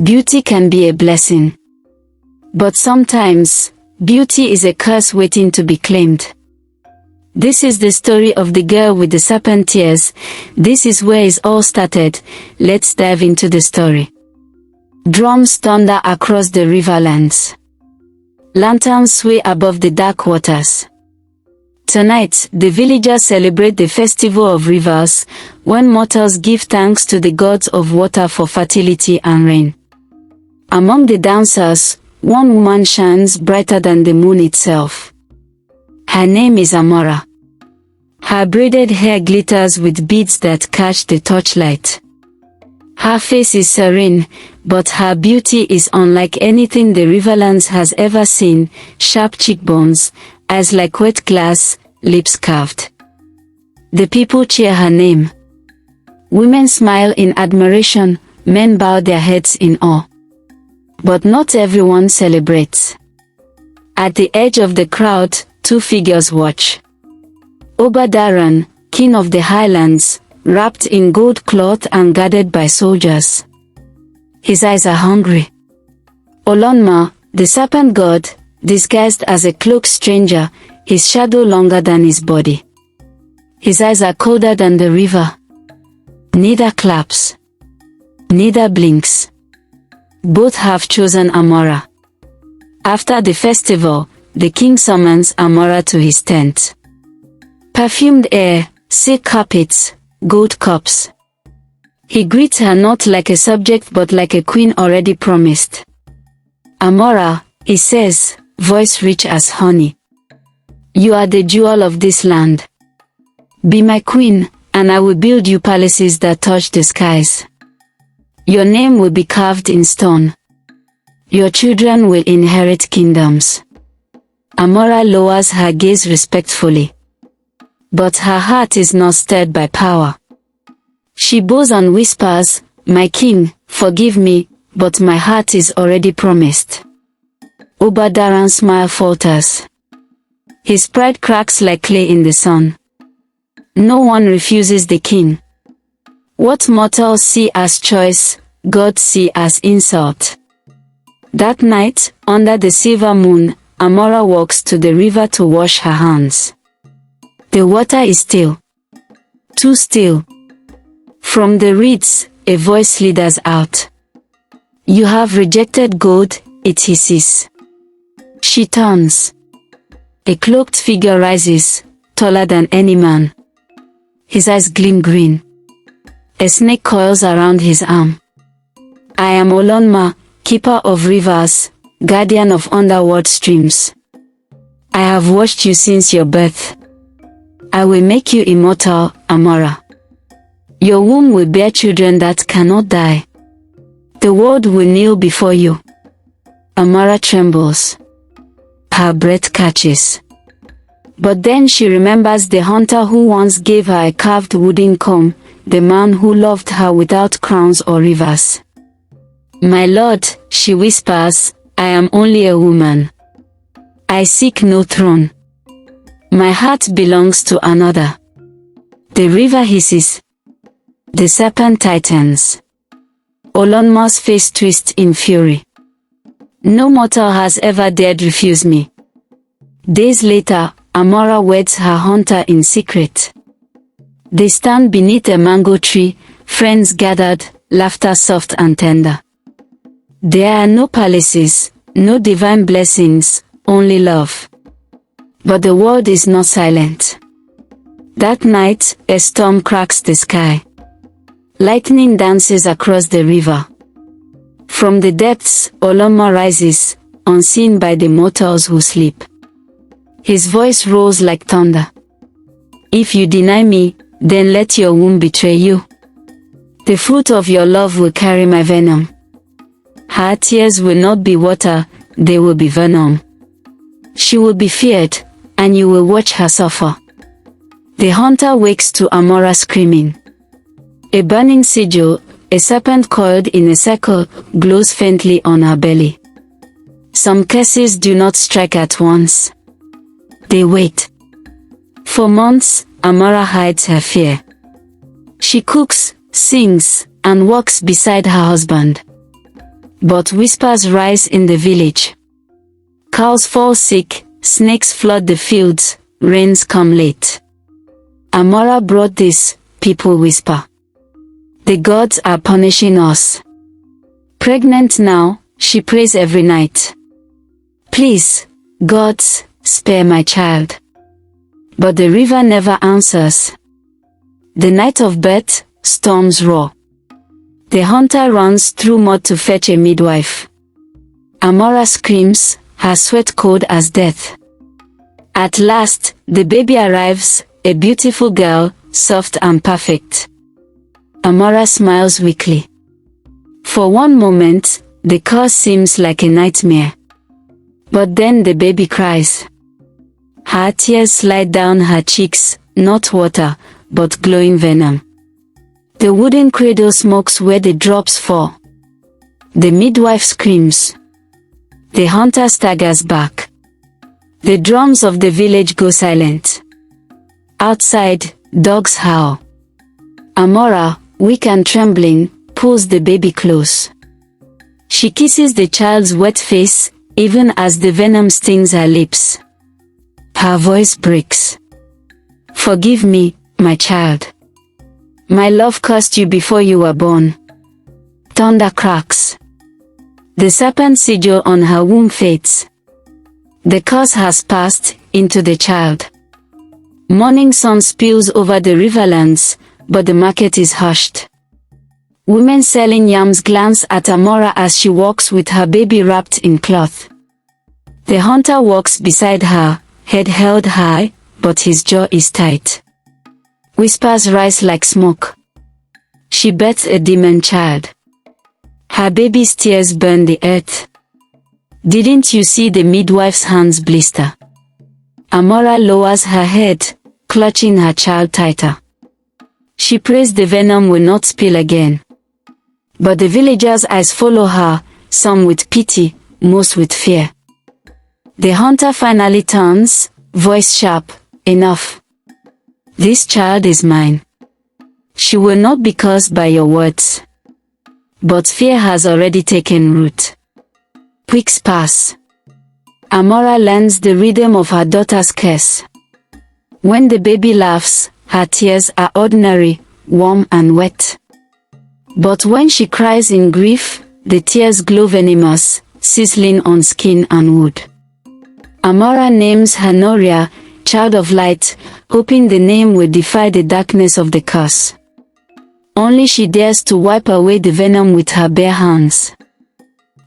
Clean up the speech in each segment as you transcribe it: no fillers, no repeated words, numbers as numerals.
Beauty can be a blessing. But sometimes, beauty is a curse waiting to be claimed. This is the story of the girl with the serpent tears. This is where it all started. Let's dive into the story. Drums thunder across the riverlands. Lanterns sway above the dark waters. Tonight, the villagers celebrate the festival of rivers, when mortals give thanks to the gods of water for fertility and rain. Among the dancers, one woman shines brighter than the moon itself. Her name is Amara. Her braided hair glitters with beads that catch the torchlight. Her face is serene, but her beauty is unlike anything the Riverlands has ever seen. Sharp cheekbones, eyes like wet glass, lips carved. The people cheer her name. Women smile in admiration, men bow their heads in awe. But not everyone celebrates. At the edge of the crowd, two figures watch. Obadaran, king of the highlands, wrapped in gold cloth and guarded by soldiers. His eyes are hungry. Olunma, the serpent god, disguised as a cloaked stranger, his shadow longer than his body. His eyes are colder than the river. Neither claps. Neither blinks. Both have chosen Amara. After the festival, the king summons Amara to his tent. Perfumed air, silk carpets, gold cups. He greets her not like a subject but like a queen already promised. Amara, he says, voice rich as honey. You are the jewel of this land. Be my queen, and I will build you palaces that touch the skies. Your name will be carved in stone. Your children will inherit kingdoms. Amara lowers her gaze respectfully. But her heart is not stirred by power. She bows and whispers, my king, forgive me, but my heart is already promised. Obadaran's smile falters. His pride cracks like clay in the sun. No one refuses the king. What mortals see as choice, gods see as insult. That night, under the silver moon, Amara walks to the river to wash her hands. The water is still. Too still. From the reeds, a voice slithers out. You have rejected gold, it hisses. She turns. A cloaked figure rises, taller than any man. His eyes gleam green. A snake coils around his arm. I am Olunma, keeper of rivers, guardian of underworld streams. I have watched you since your birth. I will make you immortal, Amara. Your womb will bear children that cannot die. The world will kneel before you. Amara trembles. Her breath catches. But then she remembers the hunter who once gave her a carved wooden comb, the man who loved her without crowns or rivers. My lord, she whispers, I am only a woman. I seek no throne. My heart belongs to another. The river hisses. The serpent tightens. Olunma's face twists in fury. No mortal has ever dared refuse me. Days later, Amara weds her hunter in secret. They stand beneath a mango tree, friends gathered, laughter soft and tender. There are no palaces, no divine blessings, only love. But the world is not silent. That night, a storm cracks the sky. Lightning dances across the river. From the depths, Olunma rises, unseen by the mortals who sleep. His voice rolls like thunder. If you deny me, then let your womb betray you. The fruit of your love will carry my venom. Her tears will not be water, they will be venom. She will be feared, and you will watch her suffer. The hunter wakes to Amara screaming. A burning sigil, a serpent coiled in a circle, glows faintly on her belly. Some curses do not strike at once. They wait. For months, Amara hides her fear. She cooks, sings, and walks beside her husband. But whispers rise in the village. Cows fall sick, snakes flood the fields, rains come late. Amara brought this, people whisper. The gods are punishing us. Pregnant now, she prays every night. Please, gods, spare my child. But the river never answers. The night of birth, storms roar. The hunter runs through mud to fetch a midwife. Amara screams, her sweat cold as death. At last, the baby arrives, a beautiful girl, soft and perfect. Amara smiles weakly. For one moment, the curse seems like a nightmare. But then the baby cries. Her tears slide down her cheeks, not water, but glowing venom. The wooden cradle smokes where the drops fall. The midwife screams. The hunter staggers back. The drums of the village go silent. Outside, dogs howl. Amara, weak and trembling, pulls the baby close. She kisses the child's wet face, even as the venom stings her lips. Her voice breaks. Forgive me, my child. My love cursed you before you were born. Thunder cracks. The serpent sigil on her womb fades. The curse has passed into the child. Morning sun spills over the riverlands, but the market is hushed. Women selling yams glance at Amara as she walks with her baby wrapped in cloth. The hunter walks beside her, head held high, but his jaw is tight. Whispers rise like smoke. She births a demon child. Her baby's tears burn the earth. Didn't you see the midwife's hands blister? Amara lowers her head, clutching her child tighter. She prays the venom will not spill again. But the villagers' eyes follow her, some with pity, most with fear. The hunter finally turns, voice sharp, enough. This child is mine. She will not be cursed by your words. But fear has already taken root. Weeks pass. Amara learns the rhythm of her daughter's curse. When the baby laughs, her tears are ordinary, warm and wet. But when she cries in grief, the tears glow venomous, sizzling on skin and wood. Amara names her Noria, child of light, hoping the name will defy the darkness of the curse. Only she dares to wipe away the venom with her bare hands.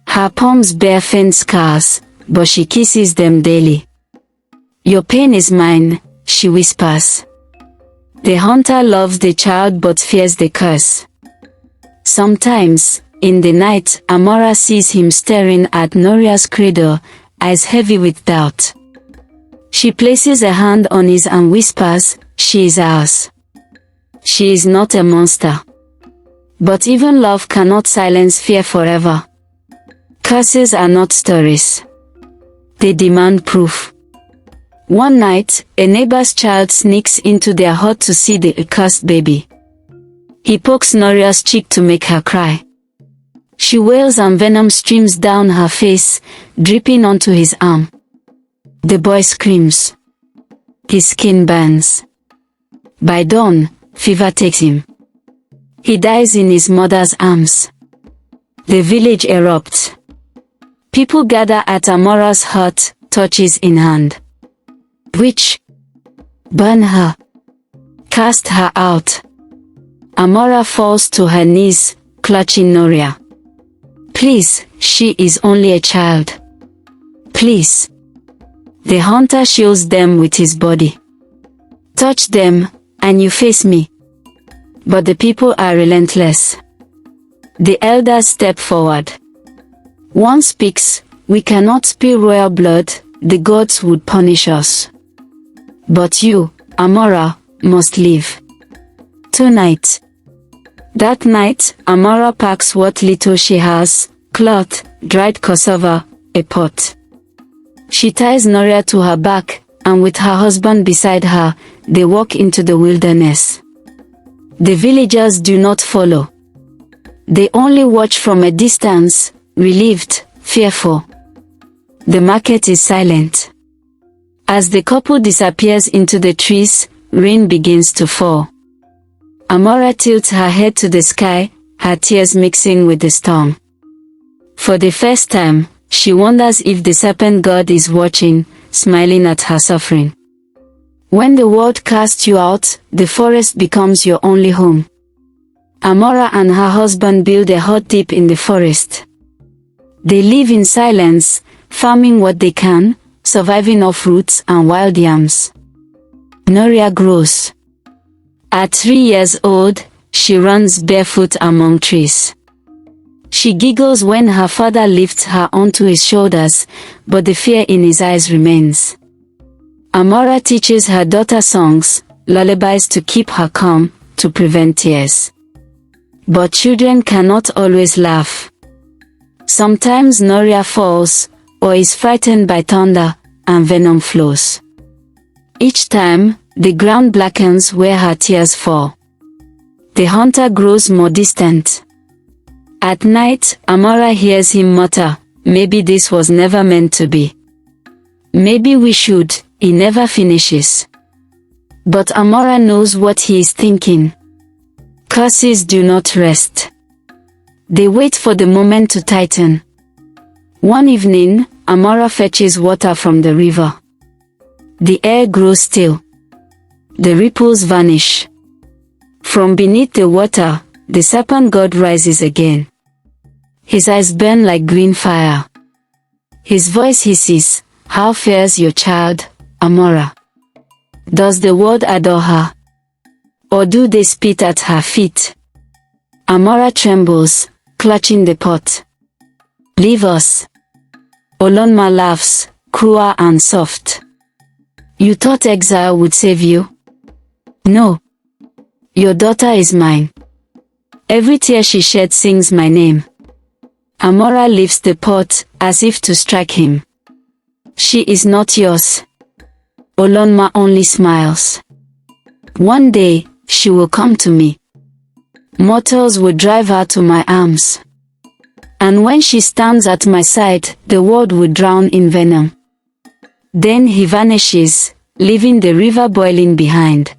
Her palms bear faint scars, but she kisses them daily. Your pain is mine, she whispers. The hunter loves the child but fears the curse. Sometimes, in the night, Amara sees him staring at Noria's cradle, eyes heavy with doubt. She places a hand on his and whispers, she is ours. She is not a monster. But even love cannot silence fear forever. Curses are not stories. They demand proof. One night, a neighbor's child sneaks into their hut to see the accursed baby. He pokes Noria's cheek to make her cry. She wails and venom streams down her face, dripping onto his arm. The boy screams. His skin burns. By dawn, fever takes him. He dies in his mother's arms. The village erupts. People gather at Amara's hut, torches in hand. Witch! Burn her! Cast her out! Amara falls to her knees, clutching Noria. Please, she is only a child. Please. The hunter shields them with his body. Touch them, and you face me. But the people are relentless. The elders step forward. One speaks, we cannot spill royal blood, the gods would punish us. But you, Amara, must live. Tonight. That night, Amara packs what little she has, cloth, dried cassava, a pot. She ties Noria to her back, and with her husband beside her, they walk into the wilderness. The villagers do not follow. They only watch from a distance, relieved, fearful. The market is silent. As the couple disappears into the trees, rain begins to fall. Amara tilts her head to the sky, her tears mixing with the storm. For the first time, she wonders if the Serpent God is watching, smiling at her suffering. When the world casts you out, the forest becomes your only home. Amara and her husband build a hut deep in the forest. They live in silence, farming what they can, surviving off roots and wild yams. Noria grows. At 3 years old, she runs barefoot among trees. She giggles when her father lifts her onto his shoulders, but the fear in his eyes remains. Amara teaches her daughter songs, lullabies to keep her calm, to prevent tears. But children cannot always laugh. Sometimes Noria falls, or is frightened by thunder, and venom flows. Each time, the ground blackens where her tears fall. The hunter grows more distant. At night, Amara hears him mutter, "Maybe this was never meant to be. Maybe we should," he never finishes. But Amara knows what he is thinking. Curses do not rest. They wait for the moment to tighten. One evening, Amara fetches water from the river. The air grows still. The ripples vanish. From beneath the water, the Serpent God rises again. His eyes burn like green fire. His voice hisses, "How fares your child, Amara? Does the world adore her? Or do they spit at her feet?" Amara trembles, clutching the pot. "Leave us." Olunma laughs, cruel and soft. "You thought exile would save you? No. Your daughter is mine. Every tear she sheds sings my name." Amara lifts the pot, as if to strike him. "She is not yours." Olunma only smiles. "One day, she will come to me. Mortals will drive her to my arms. And when she stands at my side, the world will drown in venom." Then he vanishes, leaving the river boiling behind.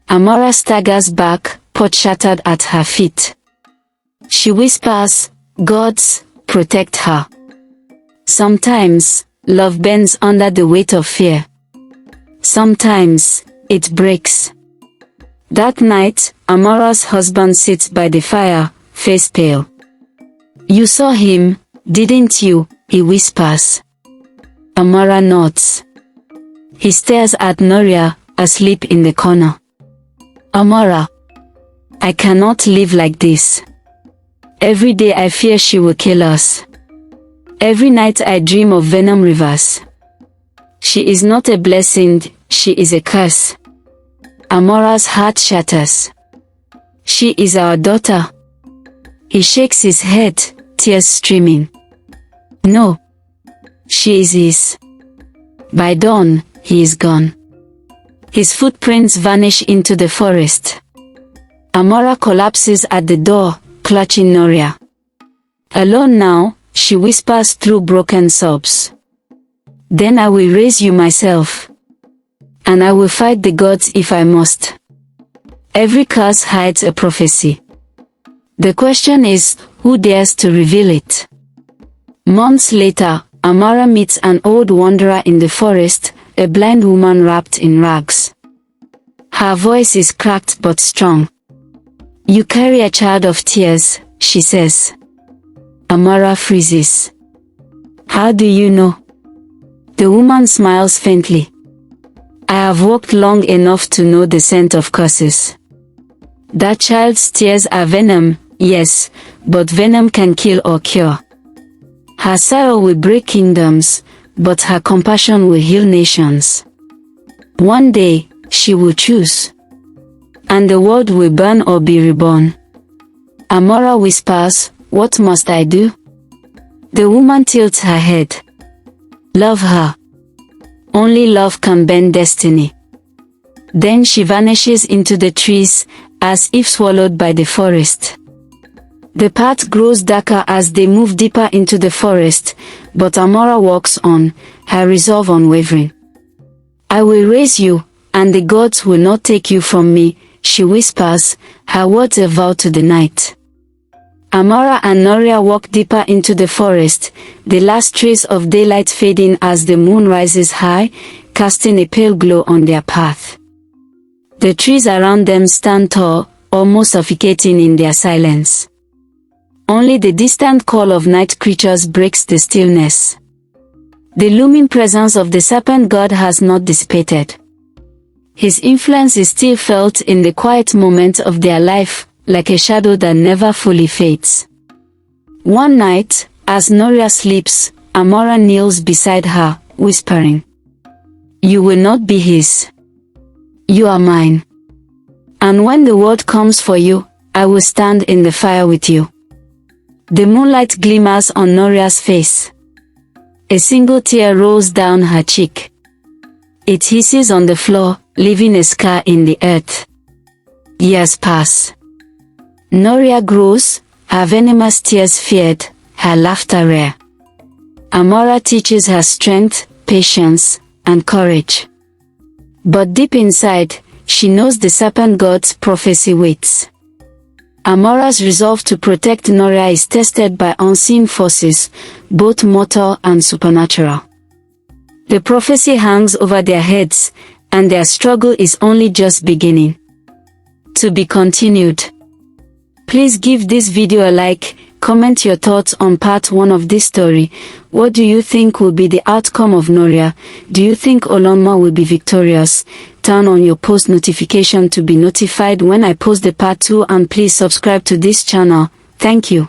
Amara staggers back, pot shattered at her feet. She whispers, "Gods, protect her." Sometimes, love bends under the weight of fear. Sometimes, it breaks. That night, Amara's husband sits by the fire, face pale. "You saw him, didn't you?" he whispers. Amara nods. He stares at Noria, asleep in the corner. "Amara, I cannot live like this. Every day I fear she will kill us. Every night I dream of venom rivers. She is not a blessing, she is a curse." Amara's heart shatters. "She is our daughter." He shakes his head, tears streaming. "No. She is his." By dawn, he is gone. His footprints vanish into the forest. Amara collapses at the door, clutching Noria. Alone now, she whispers through broken sobs. "Then I will raise you myself. And I will fight the gods if I must." Every curse hides a prophecy. The question is, who dares to reveal it? Months later, Amara meets an old wanderer in the forest, a blind woman wrapped in rags. Her voice is cracked but strong. "You carry a child of tears," she says. Amara freezes. "How do you know?" The woman smiles faintly. "I have walked long enough to know the scent of curses. That child's tears are venom, yes, but venom can kill or cure. Her sorrow will break kingdoms, but her compassion will heal nations. One day, she will choose. And the world will burn or be reborn." Amara whispers, "What must I do?" The woman tilts her head. "Love her. Only love can bend destiny." Then she vanishes into the trees, as if swallowed by the forest. The path grows darker as they move deeper into the forest, but Amara walks on, her resolve unwavering. I will raise you, and the gods will not take you from me, she whispers, her words a vow to the night. Amara and Noria walk deeper into the forest, the last trace of daylight fading as the moon rises high, casting a pale glow on their path. The trees around them stand tall, almost suffocating in their silence. Only the distant call of night creatures breaks the stillness. The looming presence of the Serpent God has not dissipated. His influence is still felt in the quiet moments of their life, like a shadow that never fully fades. One night, as Noria sleeps, Amara kneels beside her, whispering, "You will not be his. You are mine. And when the world comes for you, I will stand in the fire with you." The moonlight glimmers on Noria's face. A single tear rolls down her cheek. It hisses on the floor, leaving a scar in the earth. Years pass. Noria grows, her venomous tears feared, her laughter rare. Amara teaches her strength, patience, and courage. But deep inside, she knows the Serpent God's prophecy waits. Amara's resolve to protect Noria is tested by unseen forces, both mortal and supernatural. The prophecy hangs over their heads, and their struggle is only just beginning. To be continued. Please give this video a like, comment your thoughts on part 1 of this story. What do you think will be the outcome of Noria? Do you think Olunma will be victorious? Turn on your post notification to be notified when I post the part 2, and please subscribe to this channel. Thank you.